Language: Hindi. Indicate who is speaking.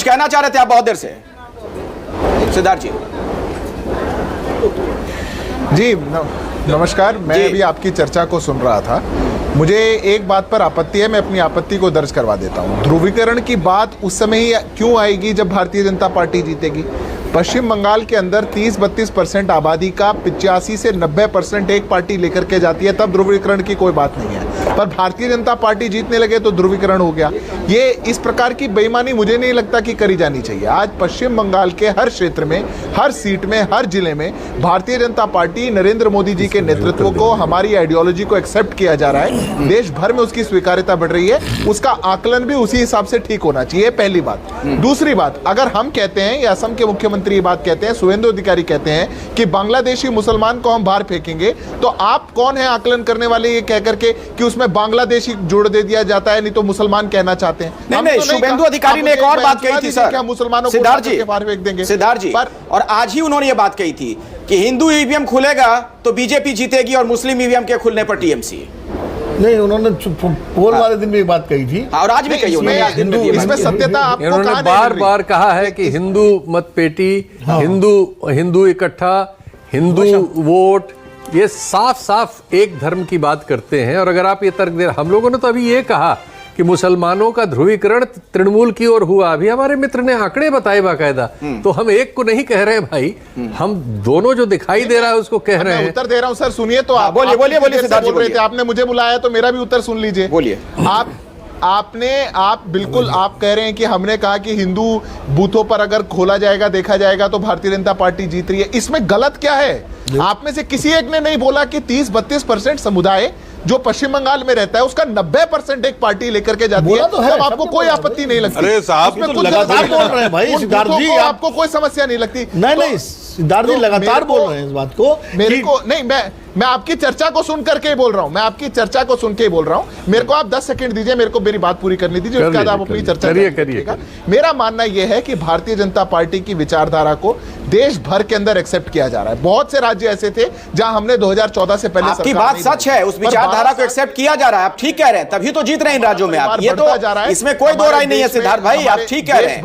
Speaker 1: कुछ कहना चाह रहे थे आप बहुत देर से, सिद्धार्थ जी।
Speaker 2: जी नमस्कार, मैं अभी आपकी चर्चा को सुन रहा था। मुझे एक बात पर आपत्ति है, मैं अपनी आपत्ति को दर्ज करवा देता हूं। ध्रुवीकरण की बात उस समय ही क्यों आएगी जब भारतीय जनता पार्टी जीतेगी। पश्चिम बंगाल के अंदर 30-32% आबादी का 85 से 90% एक पार्टी लेकर के जाती है, तब ध्रुवीकरण की कोई बात नहीं है। पर भारतीय जनता पार्टी जीतने लगे तो ध्रुवीकरण हो गया। ये इस प्रकार की बेईमानी मुझे नहीं लगता कि करी जानी चाहिए। आज पश्चिम बंगाल के हर क्षेत्र में, हर सीट में, हर जिले में भारतीय जनता पार्टी नरेंद्र मोदी जी के नेतृत्व को, हमारी आइडियोलॉजी को एक्सेप्ट किया जा रहा है। देश भर में उसकी स्वीकार्यता बढ़ रही है। उसका आकलन भी उसी हिसाब से ठीक होना चाहिए, पहली बात। दूसरी बात, अगर हम कहते हैं या असम के मुख्यमंत्री ये बात कहते हैं, शुभेंदु अधिकारी कहते हैं कि बांग्लादेशी मुसलमान को हम बाहर फेंकेंगे, तो आप कौन है आकलन करने वाले ये कहकर के कि उसमें बांग्लादेशी जोड़ दे दिया जाता है, नहीं तो मुसलमान कहना चाहते हैं।
Speaker 1: नहीं, शुभेंदु अधिकारी ने एक और बात कही थी सर,
Speaker 2: मुसलमानों को बाहर फेंक देंगे।
Speaker 1: सिद्धार्थ जी, और आज ही उन्होंने ये बात कही थी कि हिंदू ईवीएम खुलेगा तो बीजेपी जीतेगी और मुस्लिम ईवीएम के खुलने पर टीएमसी।
Speaker 3: नहीं, उन्होंने पोल वाले दिन भी बात कही थी
Speaker 1: और आज भी कही उन्होंने।
Speaker 2: इसमें सत्यता आपको
Speaker 4: उन्होंने बार बार कहा है कि हिंदू मत पेटी, हिंदू इकट्ठा, हिंदू वोट, ये साफ साफ एक धर्म की बात करते हैं। और अगर आप ये तर्क दे, हम लोगों ने तो अभी ये कहा कि मुसलमानों का ध्रुवीकरण तृणमूल की ओर हुआ। अभी हमारे मित्र ने आंकड़े बताए बाकायदा, तो हम एक को नहीं कह रहे हैं भाई, हम दोनों जो दिखाई दे रहा है उसको कह रहे हैं।
Speaker 2: उत्तर दे रहा हूं सर, सुनिए तो आप
Speaker 1: बोलिए सिद्धार्थ जी।
Speaker 2: आपने मुझे बुलाया तो मेरा भी उत्तर सुन लीजिए।
Speaker 1: बोलिए।
Speaker 2: आप बिल्कुल आप कह रहे हैं कि हमने कहा कि हिंदू बूथों पर अगर खोला जाएगा, देखा जाएगा तो भारतीय जनता पार्टी जीत रही है। इसमें गलत क्या है? आप में से किसी एक ने नहीं बोला कि 30-32% समुदाय जो पश्चिम बंगाल में रहता है उसका 90% एक पार्टी लेकर के जाती है, तो आपको कोई आपत्ति नहीं लगती।
Speaker 3: अरे साहब, लगातार बोल रहे हैं भाई सिद्धार्थ जी,
Speaker 2: आपको कोई समस्या नहीं लगती।
Speaker 3: नहीं, सिद्धार्थ जी लगातार बोल रहे हैं इस बात को।
Speaker 2: मेरे को नहीं, मैं आपकी चर्चा को सुन करके ही बोल रहा हूं, मैं आपकी चर्चा को सुन के ही बोल रहा हूं। मेरे को आप 10 सेकंड दीजिए, मेरे को मेरी बात पूरी करनी दीजिए, उसके बाद आप अपनी चर्चा करिएगा। मेरा मानना यह है कि भारतीय जनता पार्टी की विचारधारा को देश भर के अंदर एक्सेप्ट किया जा रहा है। बहुत से राज्य ऐसे थे जहां हमने 2014 से पहले,
Speaker 1: आपकी बात सच है, उस विचारधारा को एक्सेप्ट किया जा रहा है, आप ठीक कह रहे हैं, तभी तो जीत रहे हैं इन राज्यों में आप। ये तो इसमें कोई दो राय नहीं है सिद्धार्थ भाई, आप ठीक कह रहे हैं।